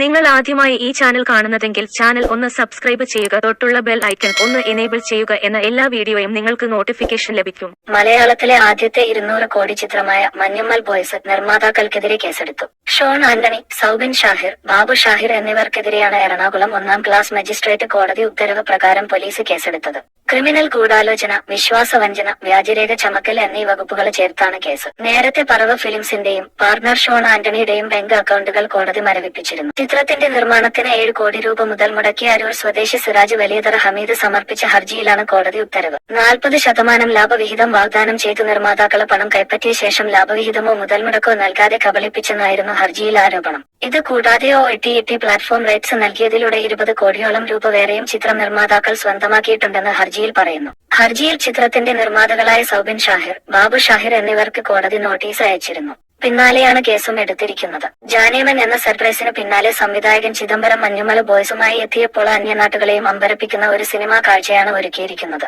നിങ്ങൾ ആദ്യമായി ഈ ചാനൽ കാണുന്നതെങ്കിൽ ചാനൽ ഒന്ന് സബ്സ്ക്രൈബ് ചെയ്യുക, തൊട്ടുള്ള ബെൽ ഐക്കൺ ഒന്ന് എനേബിൾ ചെയ്യുക. എന്ന എല്ലാ വീഡിയോയും നിങ്ങൾക്ക് നോട്ടിഫിക്കേഷൻ ലഭിക്കും. മലയാളത്തിലെ ആദ്യത്തെ 200 കോടി ചിത്രമായ മഞ്ഞുമ്മൽ ബോയ്സ് നിർമ്മാതാക്കൾക്കെതിരെ കേസെടുത്തു. ഷോൺ ആന്റണി, സൗബിൻ ഷാഹിർ, ബാബു ഷാഹിർ എന്നിവർക്കെതിരെയാണ് എറണാകുളം 1-ാം ക്ലാസ് മജിസ്ട്രേറ്റ് കോടതി ഉത്തരവ് പ്രകാരം പോലീസ് കേസെടുത്തത്. ക്രിമിനൽ ഗൂഢാലോചന, വിശ്വാസവഞ്ചന, വ്യാജരേഖ ചമക്കൽ എന്നീ വകുപ്പുകൾ ചേർത്താണ് കേസ്. നേരത്തെ പറവ് ഫിലിംസിന്റെയും പാർട്ണർ ഷോൺ ആന്റണിയുടെയും ബാങ്ക് അക്കൗണ്ടുകൾ കോടതി മരവിപ്പിച്ചിരുന്നു. ചിത്രത്തിന്റെ നിർമ്മാണത്തിന് 7 കോടി രൂപ മുതൽ മുടക്കിയ അരൂർ സ്വദേശി സിറാജ് വലിയതറ ഹമീദ് സമർപ്പിച്ച ഹർജിയിലാണ് കോടതി ഉത്തരവ്. 40% ലാഭവിഹിതം വാഗ്ദാനം ചെയ്തു നിർമ്മാതാക്കള് പണം കൈപ്പറ്റിയ ശേഷം ലാഭവിഹിതമോ മുതൽ മുടക്കോ നൽകാതെ കബളിപ്പിച്ചെന്നായിരുന്നു ഹർജിയിൽ ആരോപണം. ഇത് കൂടാതെ OTT പ്ലാറ്റ്ഫോം റൈറ്റ്സ് നൽകിയതിലൂടെ 20 കോടിയോളം രൂപ വേറെയും ചിത്രം നിർമ്മാതാക്കൾ സ്വന്തമാക്കിയിട്ടുണ്ടെന്ന് ഹർജിയിൽ പറയുന്നു. ഹർജിയിൽ ചിത്രത്തിന്റെ നിർമ്മാതാക്കളായ സൗബിൻ ഷാഹിർ, ബാബു ഷാഹിർ എന്നിവർക്ക് കോടതി നോട്ടീസ് അയച്ചിരുന്നു. പിന്നാലെയാണ് കേസും എടുത്തിരിക്കുന്നത്. ജാനേമൻ എന്ന സർപ്രൈസിന് പിന്നാലെ സംവിധായകൻ ചിദംബരം മഞ്ഞുമല ബോയ്സുമായി എത്തിയപ്പോൾ അന്യനാട്ടുകളെയും അമ്പരപ്പിക്കുന്ന ഒരു സിനിമാ കാഴ്ചയാണ് ഒരുക്കിയിരിക്കുന്നത്.